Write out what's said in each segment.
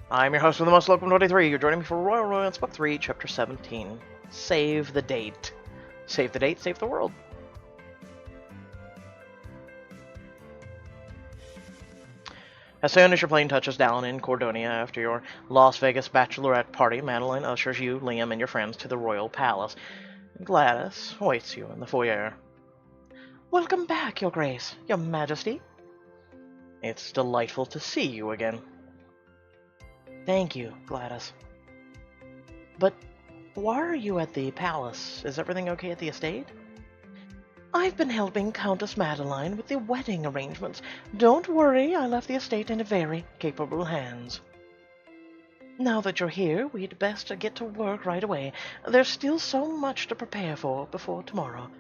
I'm your host with the most, Welcome 23. You're joining me for Royal Romance Book 3, Chapter 17. Save the date. Save the date, save the world. As soon as your plane touches down in Cordonia after your Las Vegas bachelorette party, Madeline ushers you, Liam, and your friends to the Royal Palace. Gladys waits you in the foyer. Welcome back, Your Grace, Your Majesty. It's delightful to see you again. Thank you, Gladys. But why are you at the palace? Is everything okay at the estate? I've been helping Countess Madeline with the wedding arrangements. Don't worry, I left the estate in very capable hands. Now that you're here, we'd best get to work right away. There's still so much to prepare for before tomorrow.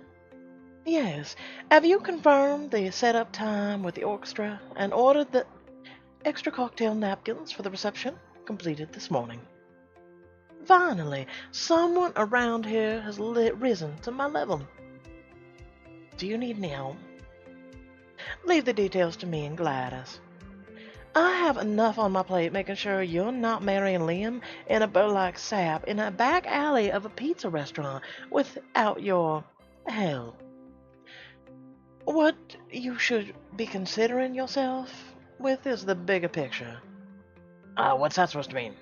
Yes, have you confirmed the setup time with the orchestra and ordered the extra cocktail napkins for the reception? Completed this morning. Finally, someone around here has risen to my level. Do you need any help? Leave the details to me and Gladys. I have enough on my plate making sure you're not marrying Liam in a bow like sap in a back alley of a pizza restaurant without your help. What you should be considering yourself with is the bigger picture. What's that supposed to mean?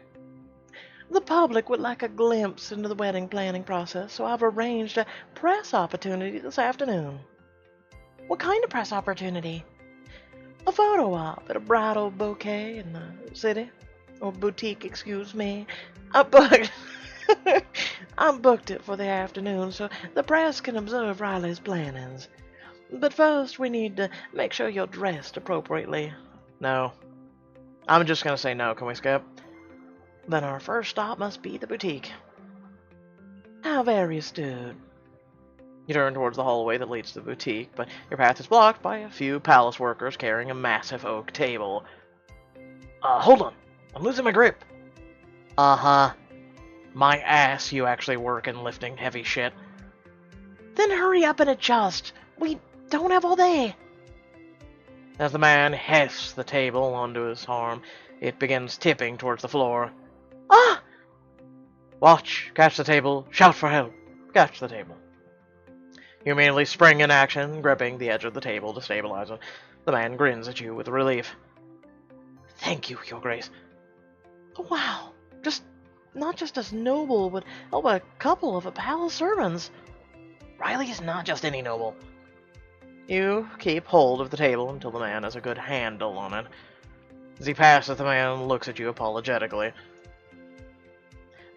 The public would like a glimpse into the wedding planning process, so I've arranged a press opportunity this afternoon. What kind of press opportunity? A photo op at a bridal bouquet in the city. Or boutique, excuse me. I'm booked it for the afternoon so the press can observe Riley's plannings. But first, we need to make sure you're dressed appropriately. No. I'm just gonna say no. Can we skip? Then our first stop must be the boutique. How very astute. You turn towards the hallway that leads to the boutique, but your path is blocked by a few palace workers carrying a massive oak table. Hold on. I'm losing my grip. Uh-huh. My ass, you actually work in lifting heavy shit. Then hurry up and adjust. We don't have all day. As the man hefts the table onto his arm, it begins tipping towards the floor. Ah! Watch, catch the table, shout for help. Catch the table. You immediately spring in action, gripping the edge of the table to stabilize it. The man grins at you with relief. Thank you, Your Grace. Oh, wow. Not just as noble, but a couple of palace servants. Riley is not just any noble. You keep hold of the table until the man has a good handle on it. As he passes, the man looks at you apologetically.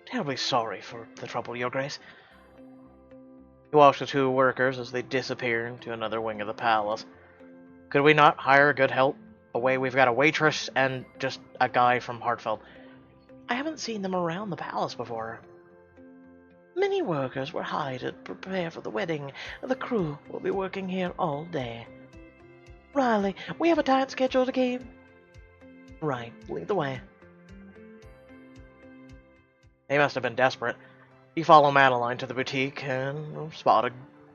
Terribly sorry for the trouble, Your Grace. You watch the two workers as they disappear into another wing of the palace. Could we not hire good help? We've got a waitress and just a guy from Hartfeld. I haven't seen them around the palace before. Many workers were hired to prepare for the wedding. The crew will be working here all day. Riley, we have a tight schedule to keep. Right, lead the way. They must have been desperate. You follow Madeline to the boutique and spot a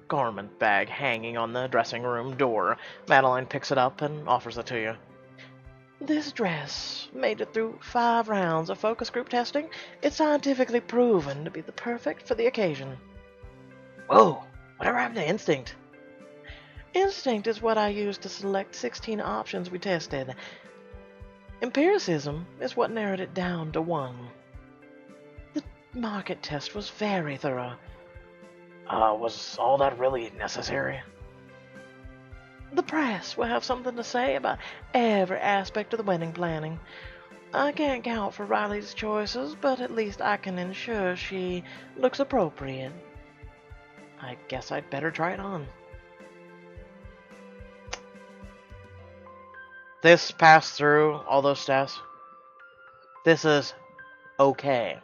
garment bag hanging on the dressing room door. Madeline picks it up and offers it to you. This dress made it through 5 rounds of focus group testing. It's scientifically proven to be the perfect for the occasion. Whoa, whatever happened to instinct? Instinct is what I used to select 16 options we tested. Empiricism is what narrowed it down to 1. The market test was very thorough. Was all that really necessary? The press will have something to say about every aspect of the wedding planning. I can't count for Riley's choices, but at least I can ensure she looks appropriate. I guess I'd better try it on. This passed through all those steps. This is okay.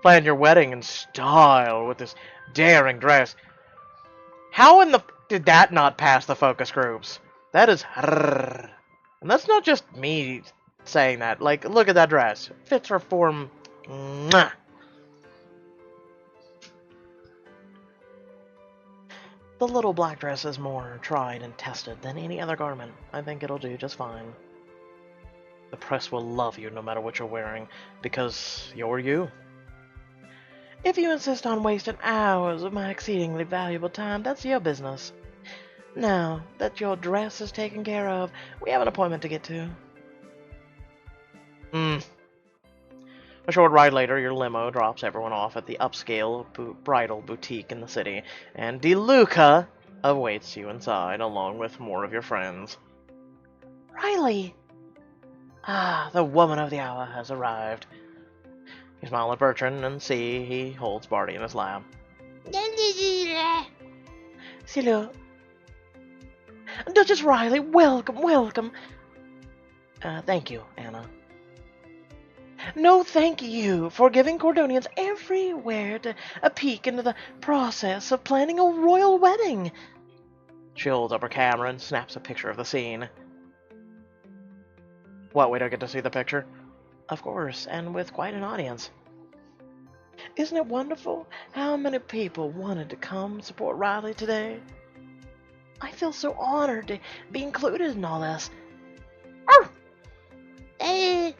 Plan your wedding in style with this daring dress. How in the did that not pass the focus groups? That is and that's not just me saying that. Like, look at that dress. Fits her form. Mwah. The little black dress is more tried and tested than any other garment. I think it'll do just fine. The press will love you no matter what you're wearing, because you're you. If you insist on wasting hours of my exceedingly valuable time, that's your business. Now that your dress is taken care of, we have an appointment to get to. A short ride later, your limo drops everyone off at the upscale bridal boutique in the city, and DeLuca awaits you inside, along with more of your friends. Riley! Ah, the woman of the hour has arrived. You smile at Bertrand and see he holds Barty in his lap. Hello. Duchess Riley, welcome, welcome. Thank you, Anna. No, thank you for giving Cordonians everywhere a peek into the process of planning a royal wedding. She holds up her camera and snaps a picture of the scene. What, we don't get to see the picture? Of course, and with quite an audience. Isn't it wonderful how many people wanted to come support Riley today? I feel so honored to be included in all this. Oh! Hey!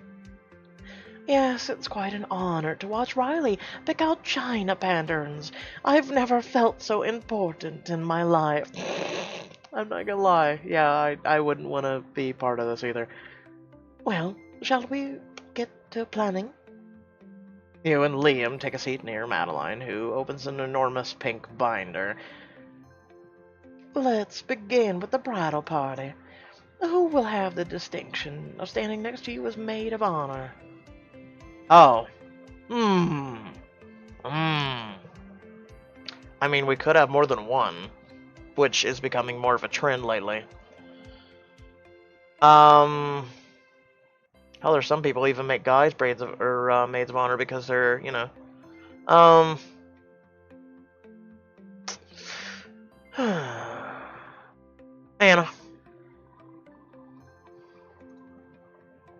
Yes, it's quite an honor to watch Riley pick out china patterns. I've never felt so important in my life. I'm not gonna lie. Yeah, I wouldn't want to be part of this either. Well, shall we get to planning? You and Liam take a seat near Madeline, who opens an enormous pink binder. Let's begin with the bridal party. Who will have the distinction of standing next to you as maid of honor? Oh. I mean, we could have more than one, which is becoming more of a trend lately. Hell, there's some people even make guys maids of honor because they're, you know. Anna.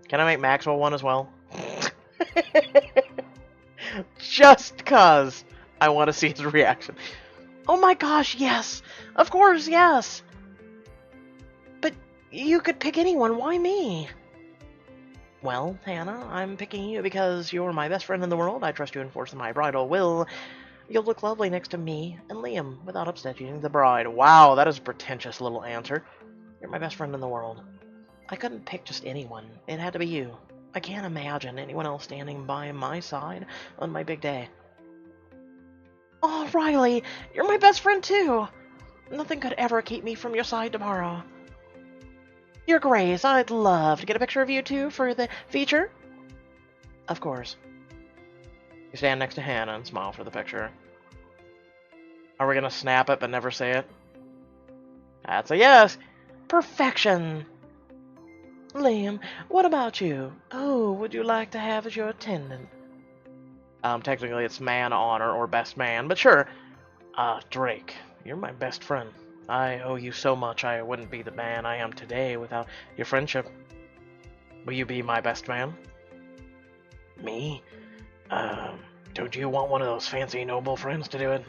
Can I make Maxwell one as well? Just cause I want to see his reaction. Oh my gosh, yes! Of course, yes! But you could pick anyone, why me? Well, Hannah, I'm picking you because you're my best friend in the world. I trust you enforce my bridal will. You'll look lovely next to me and Liam without upsetting the bride. Wow, that is a pretentious little answer. You're my best friend in the world. I couldn't pick just anyone. It had to be you. I can't imagine anyone else standing by my side on my big day. Oh, Riley, you're my best friend too. Nothing could ever keep me from your side tomorrow. Your Grace, I'd love to get a picture of you two for the feature. Of course. You stand next to Hannah and smile for the picture. Are we gonna snap it but never say it? That's a yes. Perfection. Liam, what about you? Who would you like to have as your attendant? Technically it's man honor or best man, but sure. Drake, you're my best friend. I owe you so much. I wouldn't be the man I am today without your friendship. Will you be my best man? Me? Don't you want one of those fancy noble friends to do it?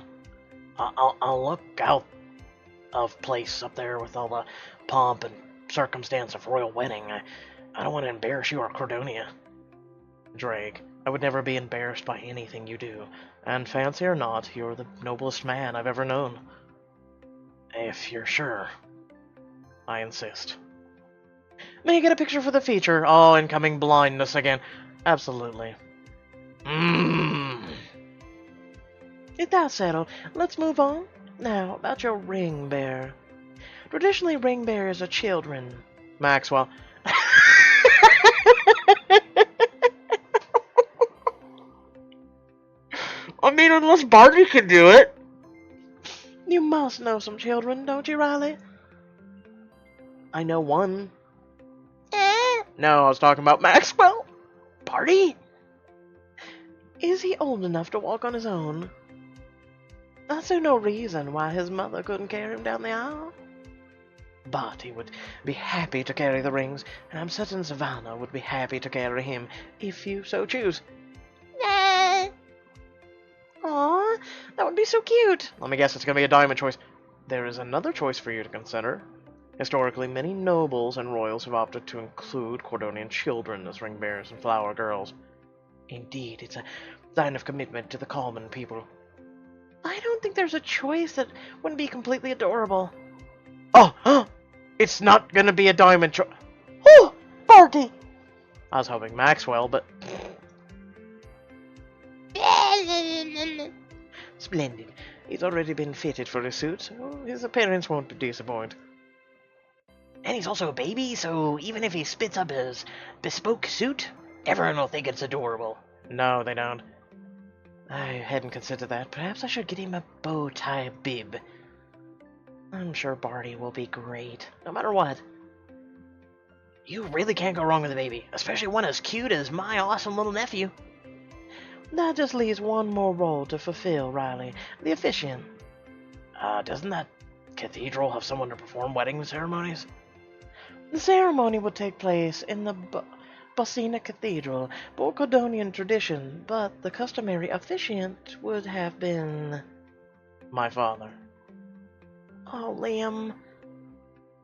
I'll look out of place up there with all the pomp and circumstance of royal wedding. I don't want to embarrass you or Cordonia. Drake, I would never be embarrassed by anything you do, and fancy or not, you're the noblest man I've ever known. If you're sure. I insist. May I get a picture for the feature? Oh, incoming blindness again. Absolutely. If that's settled, let's move on. Now, about your ring bearer. Traditionally, ring bearers are children. Maxwell. I mean, unless Barty can do it. You must know some children, don't you, Riley? I know one. No, I was talking about Maxwell. Barty? Is he old enough to walk on his own? I see no reason why his mother couldn't carry him down the aisle. Barty would be happy to carry the rings, and I'm certain Savannah would be happy to carry him, if you so choose. Nah. Aw, that would be so cute. Let me guess, it's going to be a diamond choice. There is another choice for you to consider. Historically, many nobles and royals have opted to include Cordonian children as ring bearers and flower girls. Indeed, it's a sign of commitment to the common people. I don't think there's a choice that wouldn't be completely adorable. Oh, it's not gonna be a diamond Oh, Barty! I was hoping Maxwell, but... Splendid. He's already been fitted for a suit, so his appearance won't disappoint. And he's also a baby, so even if he spits up his bespoke suit, everyone will think it's adorable. No, they don't. I hadn't considered that. Perhaps I should get him a bow tie bib. I'm sure Barty will be great, no matter what. You really can't go wrong with a baby, especially one as cute as my awesome little nephew. That just leaves one more role to fulfill, Riley. The officiant. Doesn't that cathedral have someone to perform wedding ceremonies? The ceremony would take place in the Bosina Cathedral, Cordonian tradition, but the customary officiant would have been... my father. Oh, Liam.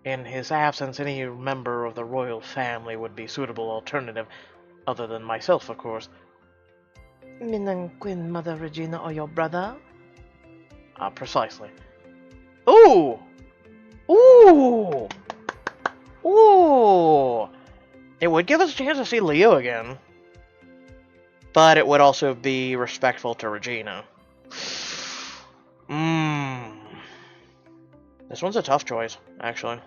In his absence, any member of the royal family would be a suitable alternative, other than myself, of course. Meaning Queen Mother Regina or your brother? Precisely. Ooh! Ooh! Ooh! It would give us a chance to see Leo again. But it would also be respectful to Regina. This one's a tough choice, actually.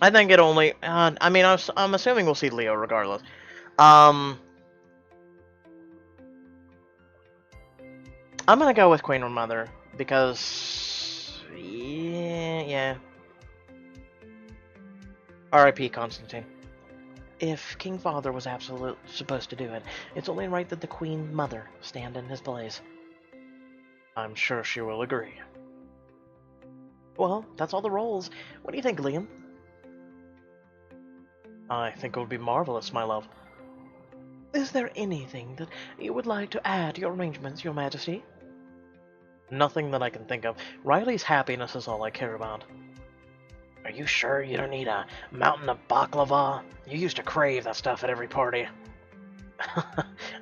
I think it only... I mean, I'm assuming we'll see Leo regardless. I'm gonna go with Queen or Mother, because... yeah. R.I.P. Constantine. If King Father was absolutely supposed to do it, it's only right that the Queen Mother stand in his place. I'm sure she will agree. Well, that's all the roles. What do you think, Liam? I think it would be marvelous, my love. Is there anything that you would like to add to your arrangements, Your Majesty? Nothing that I can think of. Riley's happiness is all I care about. Are you sure you don't need a mountain of baklava? You used to crave that stuff at every party.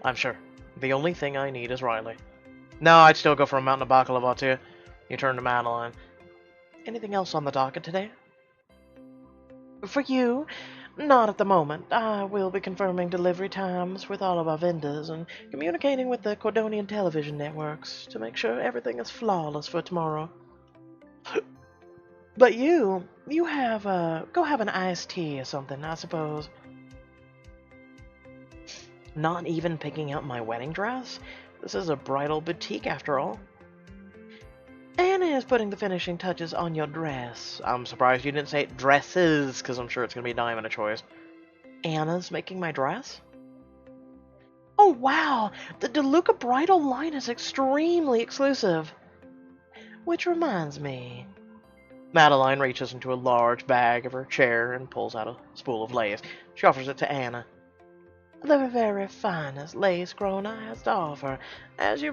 I'm sure. The only thing I need is Riley. No, I'd still go for a mountain of baklava too. You turn to Madeline. Anything else on the docket today? For you? Not at the moment. I will be confirming delivery times with all of our vendors and communicating with the Cordonian television networks to make sure everything is flawless for tomorrow. But you have, go have an iced tea or something, I suppose. Not even picking out my wedding dress? This is a bridal boutique after all. Anna is putting the finishing touches on your dress. I'm surprised you didn't say dresses, because I'm sure it's going to be a diamond of choice. Anna's making my dress? Oh wow, the DeLuca bridal line is extremely exclusive. Which reminds me... Madeline reaches into a large bag of her chair and pulls out a spool of lace. She offers it to Anna. The very finest lace Grona has to offer, as you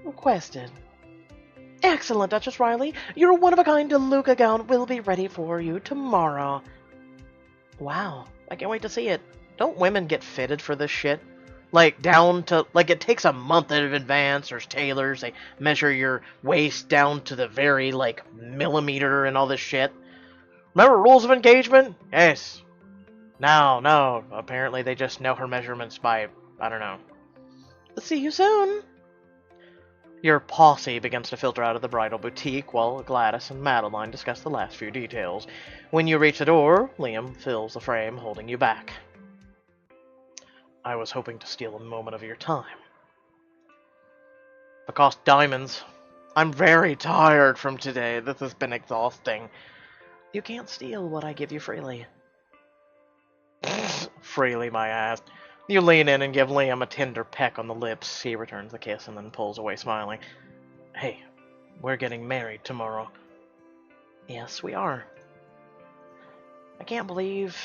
requested. Excellent, Duchess Riley. Your one-of-a-kind DeLuca gown will be ready for you tomorrow. Wow, I can't wait to see it. Don't women get fitted for this shit? Like, down to... Like, it takes a month in advance. There's tailors. They measure your waist down to the very, like, millimeter and all this shit. Remember rules of engagement? Yes. No. Apparently they just know her measurements by... I don't know. See you soon. Your posse begins to filter out of the bridal boutique while Gladys and Madeline discuss the last few details. When you reach the door, Liam fills the frame, holding you back. I was hoping to steal a moment of your time. It cost diamonds. I'm very tired from today. This has been exhausting. You can't steal what I give you freely. Freely, my ass. You lean in and give Liam a tender peck on the lips. He returns the kiss and then pulls away smiling. Hey, we're getting married tomorrow. Yes, we are. I can't believe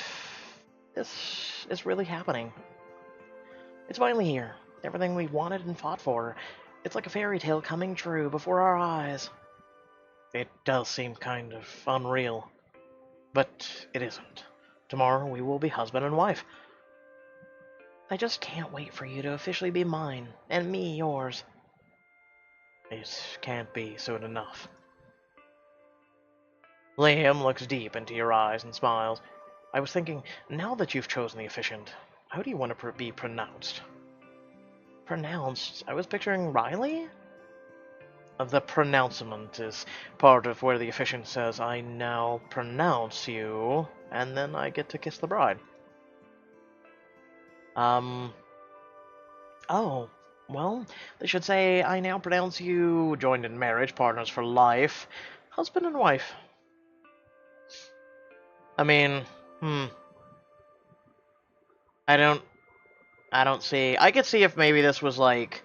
this is really happening. It's finally here. Everything we wanted and fought for. It's like a fairy tale coming true before our eyes. It does seem kind of unreal, but it isn't. Tomorrow we will be husband and wife. I just can't wait for you to officially be mine, and me yours. It can't be soon enough. Liam looks deep into your eyes and smiles. I was thinking, now that you've chosen the officiant, how do you want to be pronounced? Pronounced? I was picturing Riley? The pronouncement is part of where the officiant says, I now pronounce you, and then I get to kiss the bride. Oh, well, they should say, I now pronounce you joined in marriage, partners for life, husband and wife. I mean, I don't see. I could see if maybe this was like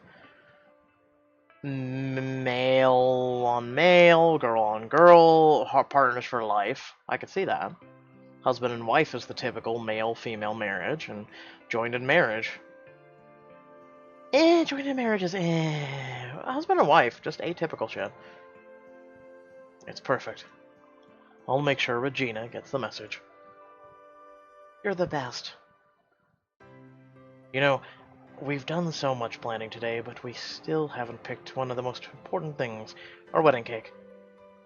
male on male, girl on girl, partners for life. I could see that. Husband and wife is the typical male-female marriage, and joined in marriage. Joined in marriage is husband and wife, just atypical shit. It's perfect. I'll make sure Regina gets the message. You're the best. You know, we've done so much planning today, but we still haven't picked one of the most important things, our wedding cake.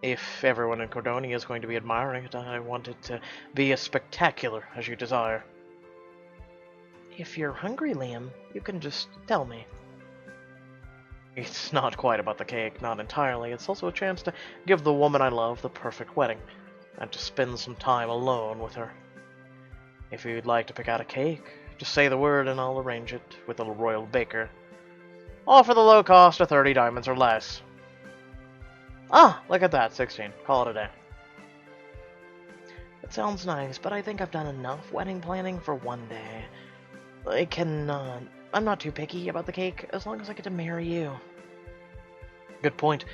If everyone in Cordonia is going to be admiring it, I want it to be as spectacular as you desire. If you're hungry, Liam, you can just tell me. It's not quite about the cake, not entirely. It's also a chance to give the woman I love the perfect wedding, and to spend some time alone with her. If you'd like to pick out a cake, just say the word and I'll arrange it with a royal baker. All for the low cost of 30 diamonds or less. Ah, look at that, 16. Call it a day. That sounds nice, but I think I've done enough wedding planning for one day. I'm not too picky about the cake, as long as I get to marry you. Good point.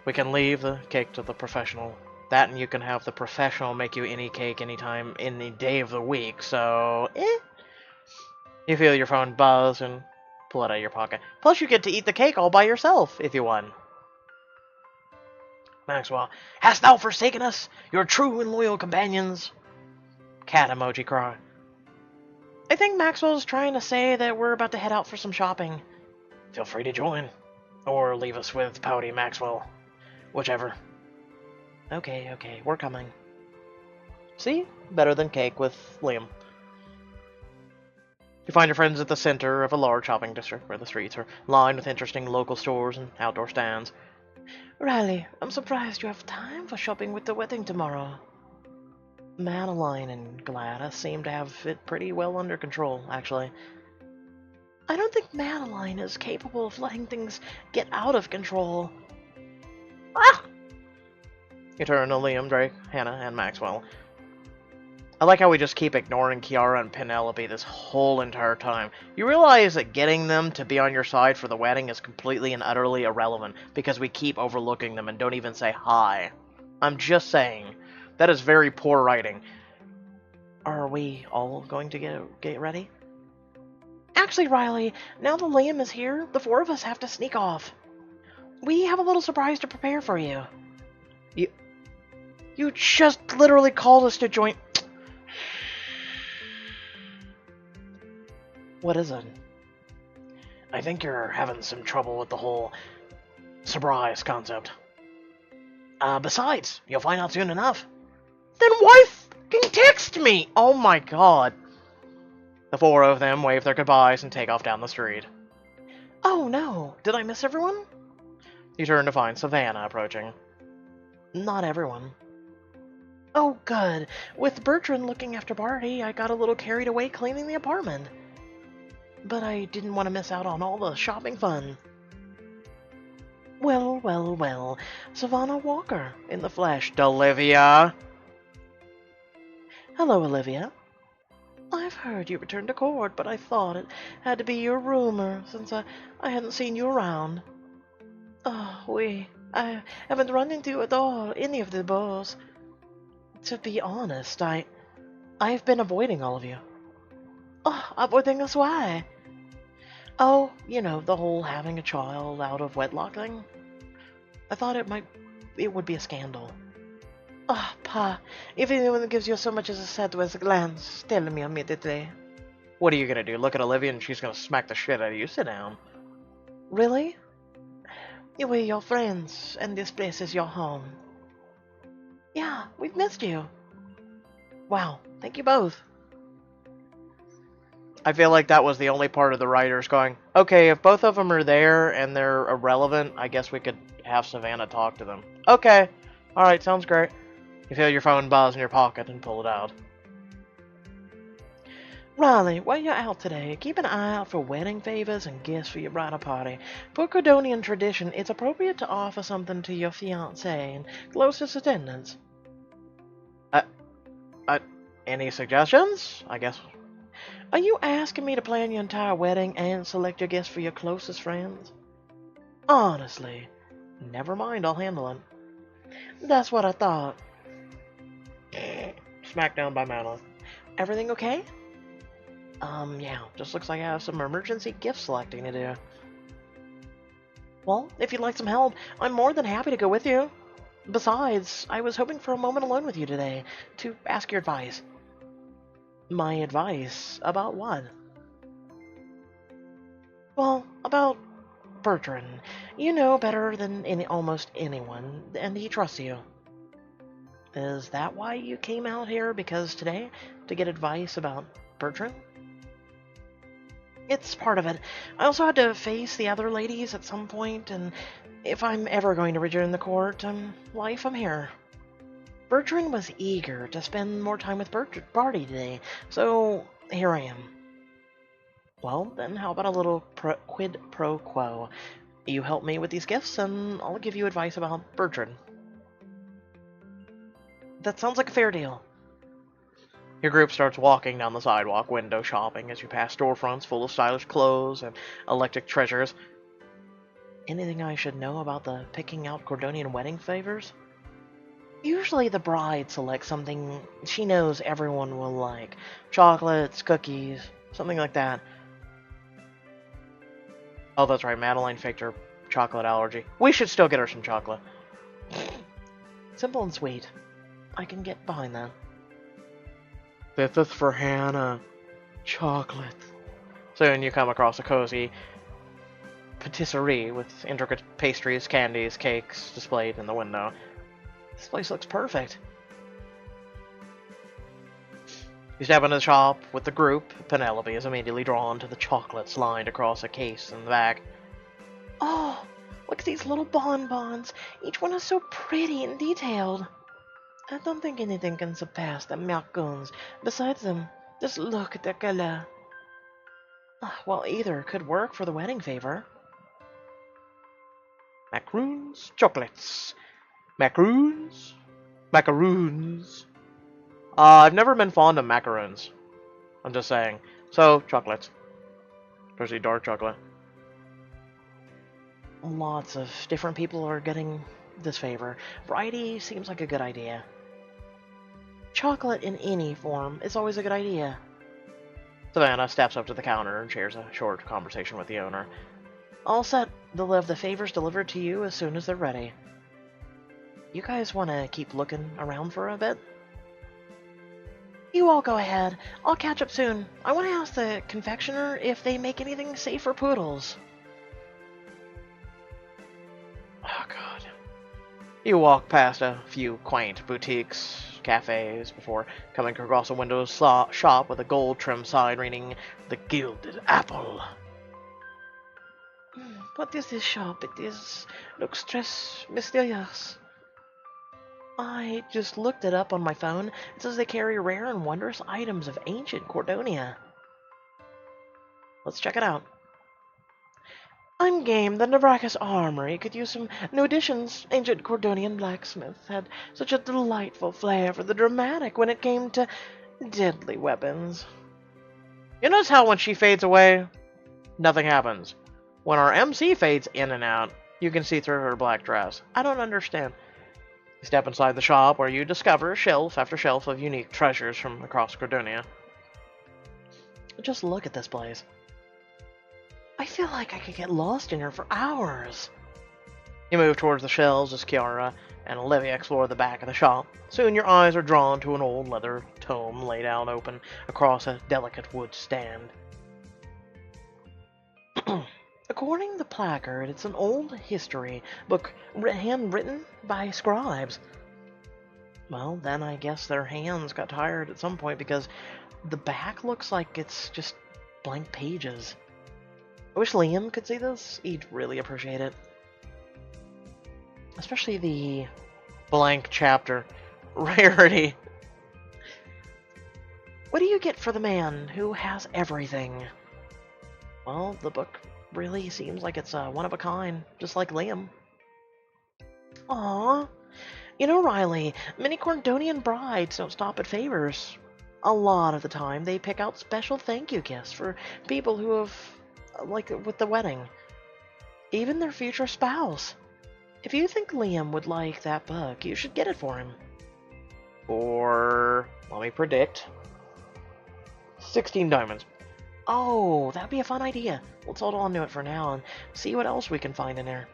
We can leave the cake to the professional. That and you can have the professional make you any cake anytime, any day of the week, so You feel your phone buzz and pull it out of your pocket. Plus you get to eat the cake all by yourself, if you want. Maxwell, hast thou forsaken us, your true and loyal companions? Cat emoji cry. I think Maxwell's trying to say that we're about to head out for some shopping. Feel free to join. Or leave us with Pouty Maxwell. Whichever. Okay, we're coming. See? Better than cake with Liam. You find your friends at the center of a large shopping district where the streets are lined with interesting local stores and outdoor stands. Riley, I'm surprised you have time for shopping with the wedding tomorrow. Madeline and Gladys seem to have it pretty well under control, actually. I don't think Madeline is capable of letting things get out of control. Ah! You turn to Liam, Drake, Hannah, and Maxwell. I like how we just keep ignoring Kiara and Penelope this whole entire time. You realize that getting them to be on your side for the wedding is completely and utterly irrelevant because we keep overlooking them and don't even say hi. I'm just saying. That is very poor writing. Are we all going to get ready? Actually, Riley, now that Liam is here, the four of us have to sneak off. We have a little surprise to prepare for you. You just literally called us to join... What is it? I think you're having some trouble with the whole surprise concept. Besides, you'll find out soon enough. Then why fucking text me? Oh my god. The four of them wave their goodbyes and take off down the street. Oh no, did I miss everyone? You turn to find Savannah approaching. Not everyone. Oh good, with Bertrand looking after Barty, I got a little carried away cleaning the apartment. But I didn't want to miss out on all the shopping fun. Well, Savannah Walker in the flesh, Olivia. Hello, Olivia. I've heard you returned to court, but I thought it had to be your rumor, since I hadn't seen you around. I haven't run into at all any of the boys. To be honest, I've been avoiding all of you. Avoiding us why? Oh, you know, the whole having a child out of wedlock thing. I thought it might it would be a scandal. Ah, Pa, if anyone gives you so much as a sideways glance, tell me immediately. What are you gonna do? Look at Olivia and she's gonna smack the shit out of you. Sit down. Really? We're your friends, and this place is your home. Yeah, we've missed you. Wow, thank you both. I feel like that was the only part of the writers going, okay, if both of them are there and they're irrelevant, I guess we could have Savannah talk to them. Okay. Alright, sounds great. You feel your phone buzz in your pocket and pull it out. Riley, while you're out today, keep an eye out for wedding favors and gifts for your bridal party. Per Cordonian tradition, it's appropriate to offer something to your fiancé in closest attendance. Any suggestions? I guess. Are you asking me to plan your entire wedding and select your gifts for your closest friends? Honestly. Never mind, I'll handle it. That's what I thought. Smackdown by Madeline. Everything okay? Yeah, just looks like I have some emergency gift selecting to do. Well, if you'd like some help, I'm more than happy to go with you. Besides, I was hoping for a moment alone with you today, to ask your advice. My advice? About what? Well, about Bertrand. You know better than almost anyone, and he trusts you. Is that why you came out here because today? To get advice about Bertrand? It's part of it. I also had to face the other ladies at some point, and if I'm ever going to rejoin the court, life, I'm here. Bertrand was eager to spend more time with Barty today, so here I am. Well, then how about a little quid pro quo? You help me with these gifts, and I'll give you advice about Bertrand. That sounds like a fair deal. Your group starts walking down the sidewalk, window shopping, as you pass storefronts full of stylish clothes and electric treasures. Anything I should know about the picking out Cordonian wedding favors? Usually the bride selects something she knows everyone will like. Chocolates, cookies, something like that. Oh, that's right, Madeline faked her chocolate allergy. We should still get her some chocolate. Simple and sweet. I can get behind that. This is for Hannah. Chocolate. Soon you come across a cozy patisserie with intricate pastries, candies, cakes displayed in the window. This place looks perfect. You step into the shop with the group. Penelope is immediately drawn to the chocolates lined across a case in the back. Oh, look at these little bonbons. Each one is so pretty and detailed. I don't think anything can surpass the macaroons. Besides them, just look at the color. Well, either could work for the wedding favor. Macaroons, chocolates. Macaroons, macaroons. I've never been fond of macaroons. I'm just saying. So, chocolates. Especially dark chocolate. Lots of different people are getting this favor. Variety seems like a good idea. Chocolate in any form is always a good idea. Savannah steps up to the counter and shares a short conversation with the owner. All set. They'll have the favors delivered to you as soon as they're ready. You guys want to keep looking around for a bit? You all go ahead. I'll catch up soon. I want to ask the confectioner if they make anything safe for poodles. Oh, God. You walk past a few quaint boutiques, cafes, before coming across a window shop with a gold-trimmed sign reading, The Gilded Apple. What is this shop? Looks très mysterious. I just looked it up on my phone. It says they carry rare and wondrous items of ancient Cordonia. Let's check it out. I'm game. The Navrakas Armory could use some new additions. Ancient Cordonian blacksmiths had such a delightful flair for the dramatic when it came to deadly weapons. You notice how when she fades away, nothing happens. When our MC fades in and out, you can see through her black dress. I don't understand. You step inside the shop where you discover shelf after shelf of unique treasures from across Cordonia. Just look at this place. I feel like I could get lost in here for hours. You move towards the shelves as Kiara and Olivia explore the back of the shop. Soon your eyes are drawn to an old leather tome laid out open across a delicate wood stand. According to the placard, it's an old history book handwritten by scribes. Well, then I guess their hands got tired at some point because the back looks like it's just blank pages. I wish Liam could see this. He'd really appreciate it. Especially the blank chapter rarity. What do you get for the man who has everything? Well, the book really seems like it's one of a kind, just like Liam. Aww. You know, Riley, many Corndonian brides don't stop at favors. A lot of the time, they pick out special thank you gifts for people who have, like with the wedding. Even their future spouse. If you think Liam would like that book, you should get it for him. Or, let me predict, 16 diamonds. Oh, that'd be a fun idea. Let's hold on to it for now and see what else we can find in there.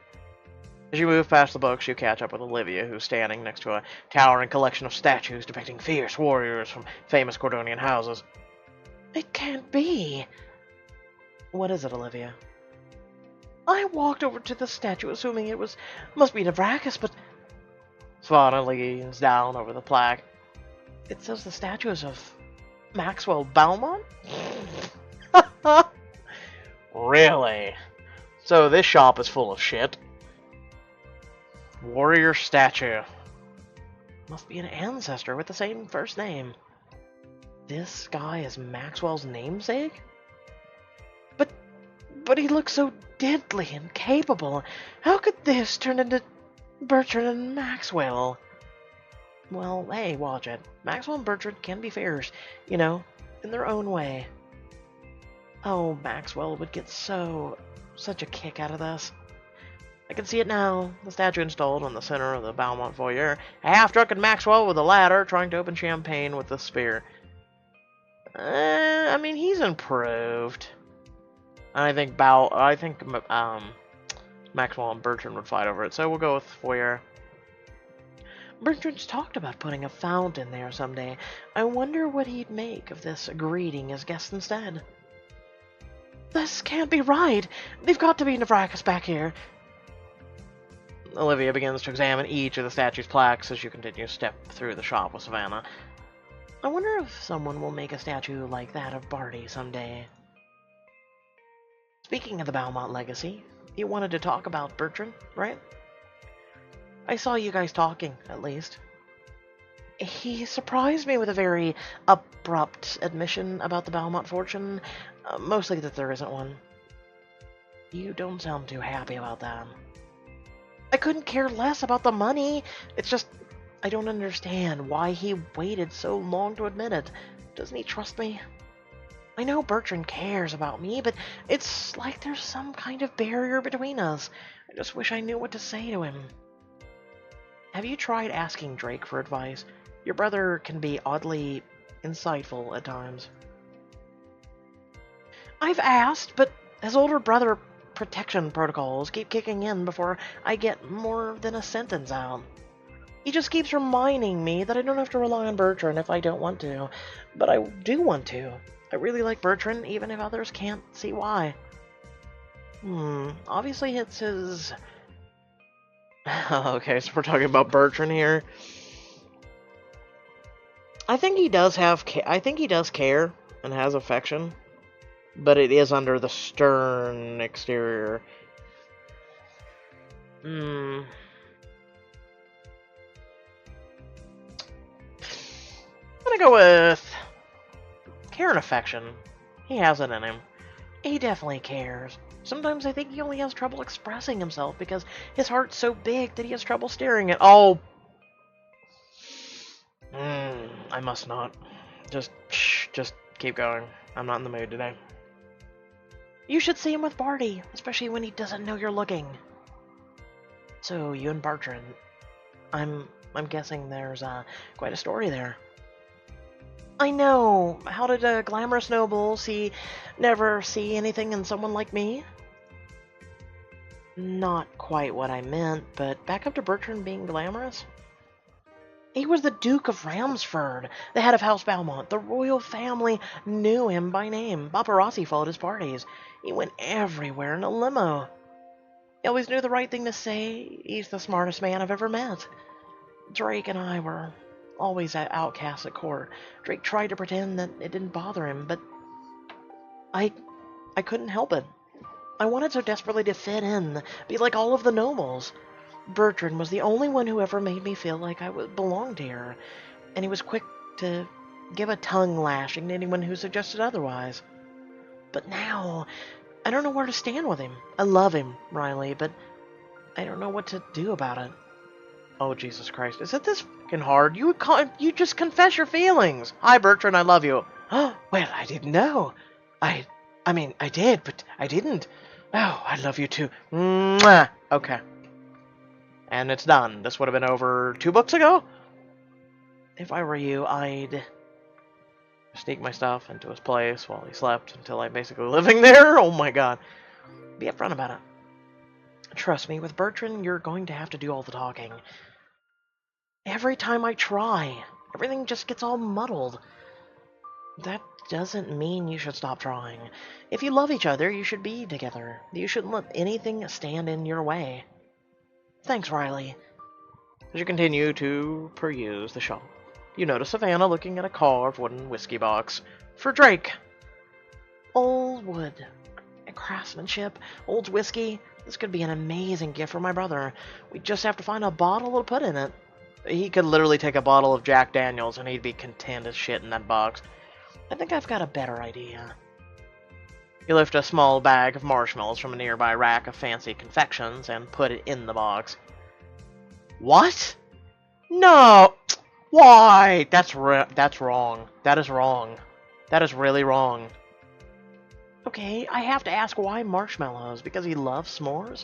As you move past the books, you catch up with Olivia, who's standing next to a towering collection of statues depicting fierce warriors from famous Cordonian houses. It can't be. What is it, Olivia? I walked over to the statue assuming it must be Navrakis, but... Savannah leans down over the plaque. It says the statue is of Maxwell Beaumont? Really? So this shop is full of shit. Warrior statue. Must be an ancestor with the same first name. This guy is Maxwell's namesake? But he looks so deadly and capable. How could this turn into Bertrand and Maxwell? Well, hey, watch it. Maxwell and Bertrand can be fierce, you know, in their own way. Oh, Maxwell would get such a kick out of this. I can see it now. The statue installed in the center of the Beaumont foyer. A half-drunken Maxwell with a ladder trying to open champagne with a spear. I mean, he's improved. I think Maxwell and Bertrand would fight over it, so we'll go with foyer. Bertrand's talked about putting a fountain there someday. I wonder what he'd make of this greeting his guest instead. This can't be right. They've got to be Navrakis back here. Olivia begins to examine each of the statue's plaques as you continue to step through the shop with Savannah. I wonder if someone will make a statue like that of Barty someday. Speaking of the Beaumont legacy, you wanted to talk about Bertrand, right? I saw you guys talking, at least. He surprised me with a very abrupt admission about the Beaumont fortune, mostly that there isn't one. You don't sound too happy about that. I couldn't care less about the money. It's just, I don't understand why he waited so long to admit it. Doesn't he trust me? I know Bertrand cares about me, but it's like there's some kind of barrier between us. I just wish I knew what to say to him. Have you tried asking Drake for advice? Your brother can be oddly insightful at times. I've asked, but his older brother protection protocols keep kicking in before I get more than a sentence out. He just keeps reminding me that I don't have to rely on Bertrand if I don't want to, but I do want to. I really like Bertrand, even if others can't see why. Obviously it's his... Okay, so we're talking about Bertrand here. I think he does care and has affection, but it is under the stern exterior. I'm gonna go with care and affection. He has it in him. He definitely cares. Sometimes I think he only has trouble expressing himself because his heart's so big that he has trouble staring at... Oh! I must not. Just keep going. I'm not in the mood today. You should see him with Barty, especially when he doesn't know you're looking. So, you and Bertrand. I'm guessing there's quite a story there. I know. How did a glamorous noble never see anything in someone like me? Not quite what I meant, but back up to Bertrand being glamorous. He was the Duke of Ramsford, the head of House Belmont. The royal family knew him by name. Paparazzi followed his parties. He went everywhere in a limo. He always knew the right thing to say. He's the smartest man I've ever met. Drake and I were always outcasts at court. Drake tried to pretend that it didn't bother him, but I couldn't help it. I wanted so desperately to fit in, be like all of the nobles. Bertrand was the only one who ever made me feel like I belonged here, and he was quick to give a tongue lashing to anyone who suggested otherwise. But now, I don't know where to stand with him. I love him, Riley, but I don't know what to do about it. Oh, Jesus Christ. Is it this fucking hard? You just confess your feelings. Hi, Bertrand, I love you. Oh, well, I didn't know. I mean, I did, but I didn't. Oh, I love you too. Mwah. Okay. And it's done. This would have been over 2 books ago? If I were you, I'd sneak my stuff into his place while he slept until I'm basically living there. Oh my god. Be upfront about it. Trust me, with Bertrand, you're going to have to do all the talking. Every time I try, everything just gets all muddled. That doesn't mean you should stop trying. If you love each other, you should be together. You shouldn't let anything stand in your way. Thanks, Riley. As you continue to peruse the shop, you notice Savannah looking at a carved wooden whiskey box for Drake. Old wood, craftsmanship, old whiskey. This could be an amazing gift for my brother. We just have to find a bottle to put in it. He could literally take a bottle of Jack Daniels and he'd be content as shit in that box. I think I've got a better idea. You lift a small bag of marshmallows from a nearby rack of fancy confections and put it in the box. What? No! Why? That's wrong. That is wrong. That is really wrong. Okay, I have to ask why marshmallows? Because he loves s'mores?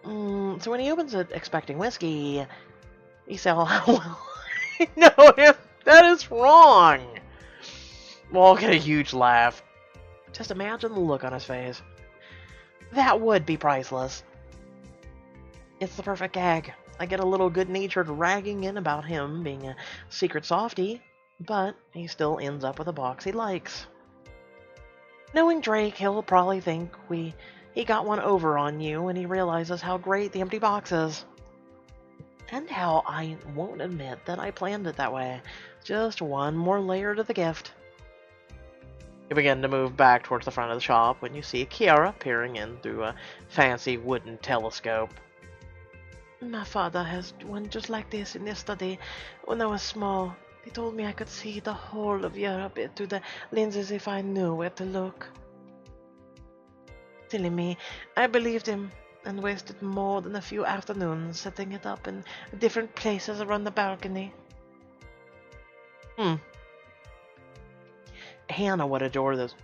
So when he opens it expecting whiskey, he says, well, no, that is wrong. We'll all get a huge laugh. Just imagine the look on his face. That would be priceless. It's the perfect gag. I get a little good-natured ragging in about him being a secret softie, but he still ends up with a box he likes. Knowing Drake, he'll probably think he got one over on you when he realizes how great the empty box is. And how I won't admit that I planned it that way. Just one more layer to the gift. You begin to move back towards the front of the shop when you see Kiara peering in through a fancy wooden telescope. My father has one just like this in yesterday when I was small. He told me I could see the whole of Europe through the lenses if I knew where to look. Silly me, I believed him and wasted more than a few afternoons setting it up in different places around the balcony. Hannah would adore this.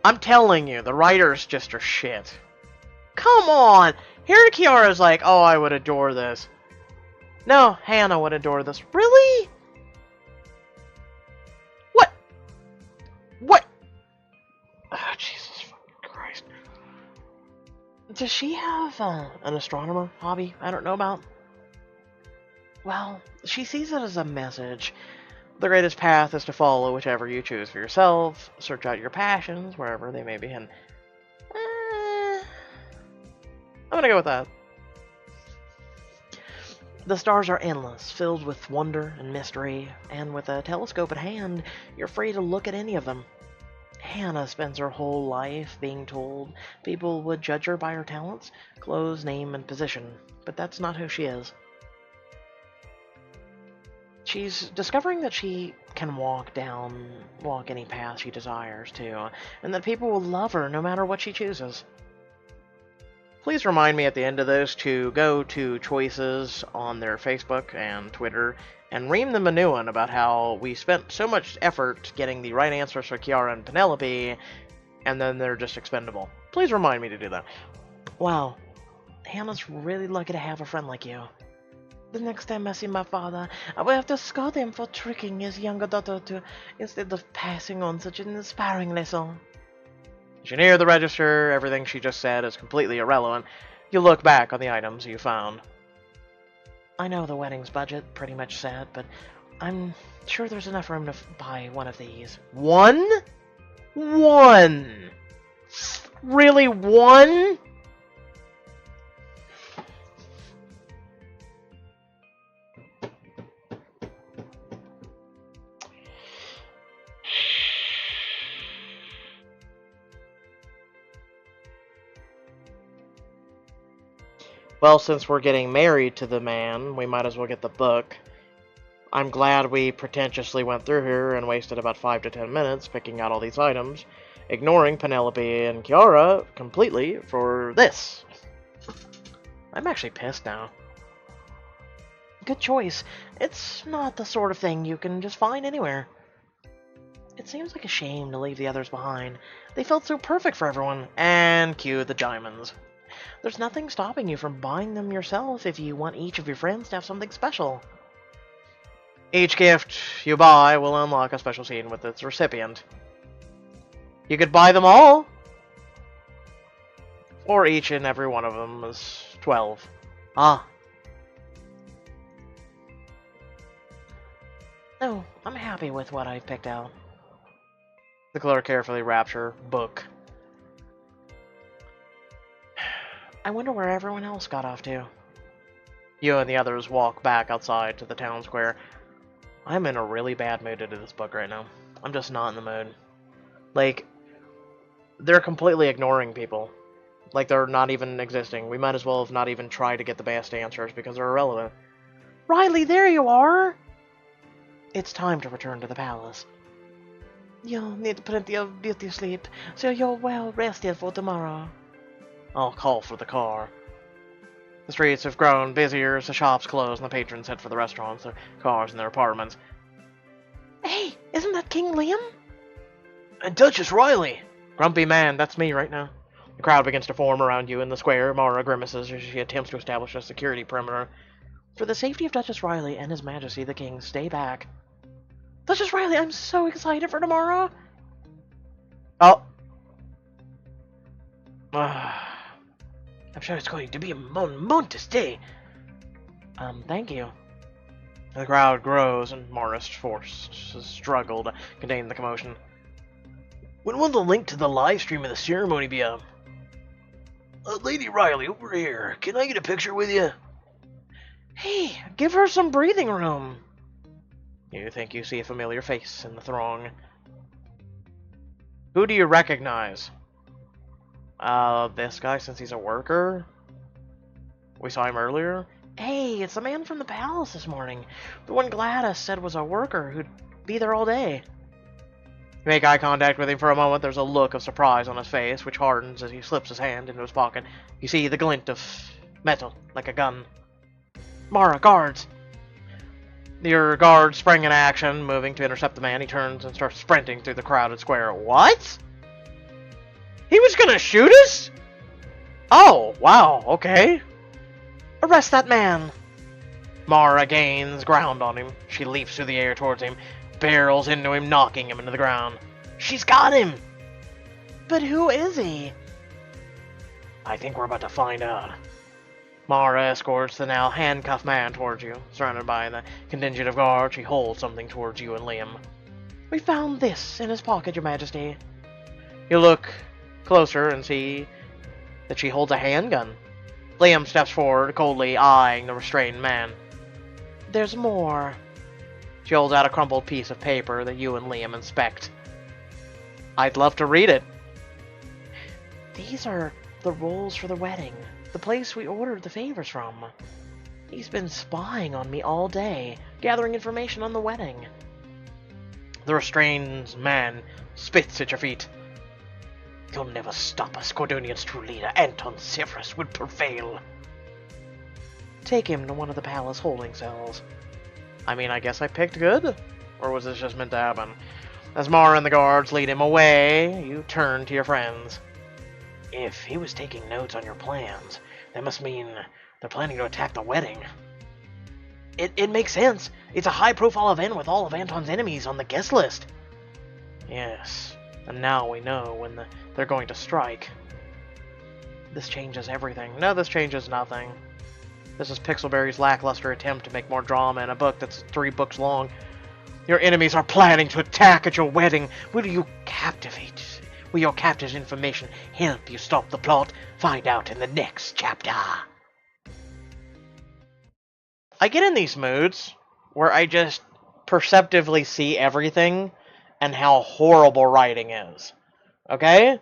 I'm telling you, the writers just are shit. Come on! Here Kiara's like, oh, I would adore this. No, Hannah would adore this. Really? What? What? Oh, Jesus fucking Christ. Does she have an astronomer hobby I don't know about? Well, she sees it as a message. The greatest path is to follow whichever you choose for yourself. Search out your passions, wherever they may be. And I'm gonna go with that. The stars are endless, filled with wonder and mystery, and with a telescope at hand, you're free to look at any of them. Hannah spends her whole life being told people would judge her by her talents, clothes, name, and position, but that's not who she is. She's discovering that she can walk any path she desires to, and that people will love her no matter what she chooses. Please remind me at the end of this to go to Choices on their Facebook and Twitter and ream them a new one about how we spent so much effort getting the right answers for Kiara and Penelope, and then they're just expendable. Please remind me to do that. Wow, Hannah's really lucky to have a friend like you. The next time I see my father, I will have to scold him for tricking his younger daughter instead of passing on such an inspiring lesson. As you near the register, everything she just said is completely irrelevant. You look back on the items you found. I know the wedding's budget pretty much set, but I'm sure there's enough room to buy one of these. One? One! Really, one? Well, since we're getting married to the man, we might as well get the book. I'm glad we pretentiously went through here and wasted about 5 to 10 minutes picking out all these items, ignoring Penelope and Kiara completely for this. I'm actually pissed now. Good choice. It's not the sort of thing you can just find anywhere. It seems like a shame to leave the others behind. They felt so perfect for everyone. And cue the diamonds. There's nothing stopping you from buying them yourself if you want each of your friends to have something special. Each gift you buy will unlock a special scene with its recipient. You could buy them all, or each and every one of them is 12. Ah. No, I'm happy with what I've picked out. The clerk carefully wraps her book. I wonder where everyone else got off to. You and the others walk back outside to the town square. I'm in a really bad mood to do this book right now. I'm just not in the mood. Like, they're completely ignoring people. Like they're not even existing. We might as well have not even tried to get the best answers because they're irrelevant. Riley, there you are! It's time to return to the palace. You'll need plenty of beauty sleep, so you're well rested for tomorrow. I'll call for the car. The streets have grown busier as the shops close and the patrons head for the restaurants, their cars, and their apartments. Hey, isn't that King Liam? And Duchess Riley! Grumpy man, that's me right now. The crowd begins to form around you in the square. Mara grimaces as she attempts to establish a security perimeter. For the safety of Duchess Riley and His Majesty the King, stay back. Duchess Riley, I'm so excited for tomorrow! Oh. I'm sure it's going to be a momentous day. Thank you. The crowd grows, and Morris forces struggle to contain the commotion. When will the link to the live stream of the ceremony be up? Lady Riley, over here. Can I get a picture with you? Hey, give her some breathing room. You think you see a familiar face in the throng. Who do you recognize? This guy, since he's a worker? We saw him earlier? Hey, it's the man from the palace this morning. The one Gladys said was a worker who'd be there all day. You make eye contact with him for a moment. There's a look of surprise on his face, which hardens as he slips his hand into his pocket. You see the glint of metal, like a gun. Mara, guards! Your guard spring in action, moving to intercept the man. He turns and starts sprinting through the crowded square. What? He was gonna shoot us? Oh, wow, okay. Arrest that man! Mara gains ground on him. She leaps through the air towards him, barrels into him, knocking him into the ground. She's got him! But who is he? I think we're about to find out. Mara escorts the now handcuffed man towards you. Surrounded by the contingent of guards, she holds something towards you and Liam. We found this in his pocket, Your Majesty. You look closer and see that she holds a handgun. Liam steps forward, coldly eyeing the restrained man. There's more. She holds out a crumpled piece of paper that you and Liam inspect. I'd love to read it. These are the rules for the wedding. The place we ordered the favors from. He's been spying on me all day, gathering information on the wedding. The restrained man spits at your feet. You'll never stop us. Cordonian's true leader, Anton Severus, would prevail. Take him to one of the palace holding cells. I mean, I guess I picked good? Or was this just meant to happen? As Mara and the guards lead him away, you turn to your friends. If he was taking notes on your plans, that must mean they're planning to attack the wedding. It makes sense. It's a high-profile event with all of Anton's enemies on the guest list. Yes. And now we know when they're going to strike. This changes everything. No, this changes nothing. This is Pixelberry's lackluster attempt to make more drama in a book that's 3 books long. Your enemies are planning to attack at your wedding. Will your captive's information help you stop the plot? Find out in the next chapter. I get in these moods where I just perceptively see everything and how horrible writing is. Okay?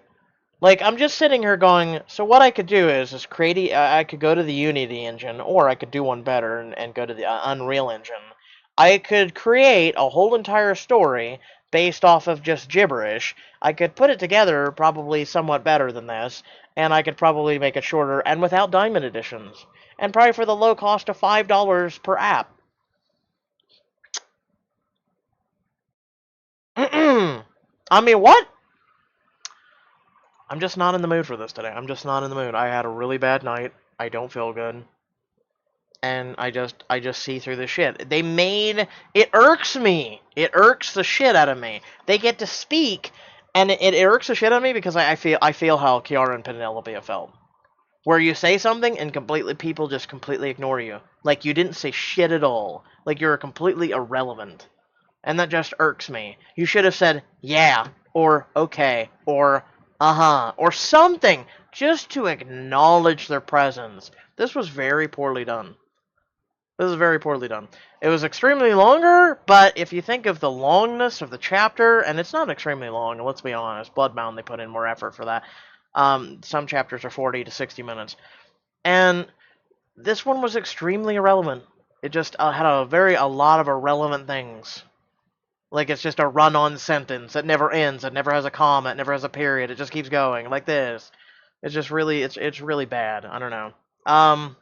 Like, I'm just sitting here going, so what I could do is create I could go to the Unity engine, or I could do one better and go to the Unreal engine. I could create a whole entire story based off of just gibberish. I could put it together probably somewhat better than this, and I could probably make it shorter and without diamond editions. And probably for the low cost of $5 per app. I mean, what? I'm just not in the mood for this today. I'm just not in the mood. I had a really bad night. I don't feel good. And I just see through the shit. It irks me. It irks the shit out of me. They get to speak, and it irks the shit out of me because I feel how Kiara and Penelope have felt. Where you say something and people just completely ignore you. Like you didn't say shit at all. Like you're completely irrelevant. And that just irks me. You should have said, yeah, or okay, or uh-huh, or something, just to acknowledge their presence. This was very poorly done. This is very poorly done. It was extremely longer, but if you think of the longness of the chapter, and it's not extremely long, let's be honest, Bloodbound, they put in more effort for that. Some chapters are 40 to 60 minutes. And this one was extremely irrelevant. It just had a lot of irrelevant things. Like, it's just a run-on sentence. It never ends. It never has a comma. It never has a period. It just keeps going, like this. It's just really, it's really bad. I don't know. I'm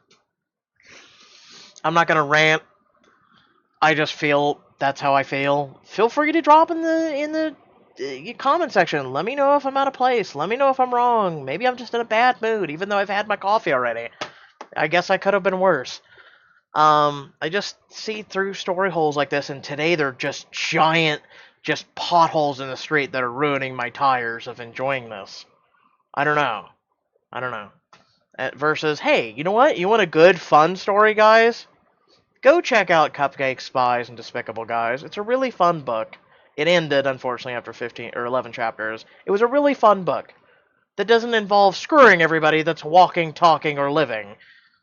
not gonna rant. I just feel that's how I feel. Feel free to drop in the comment section. Let me know if I'm out of place. Let me know if I'm wrong. Maybe I'm just in a bad mood, even though I've had my coffee already. I guess I could have been worse. I just see through story holes like this, and today they're just giant, just potholes in the street that are ruining my tires of enjoying this. I don't know. I don't know. Versus, hey, you know what? You want a good, fun story, guys? Go check out Cupcake Spies and Despicable Guys. It's a really fun book. It ended, unfortunately, after 15 or 11 chapters. It was a really fun book that doesn't involve screwing everybody that's walking, talking, or living.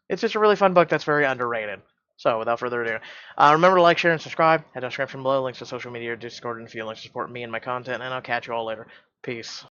It's just a really fun book that's very underrated. So, without further ado, remember to like, share, and subscribe. Head to the description below, links to social media, Discord, and if you'd like to support me and my content, and I'll catch you all later. Peace.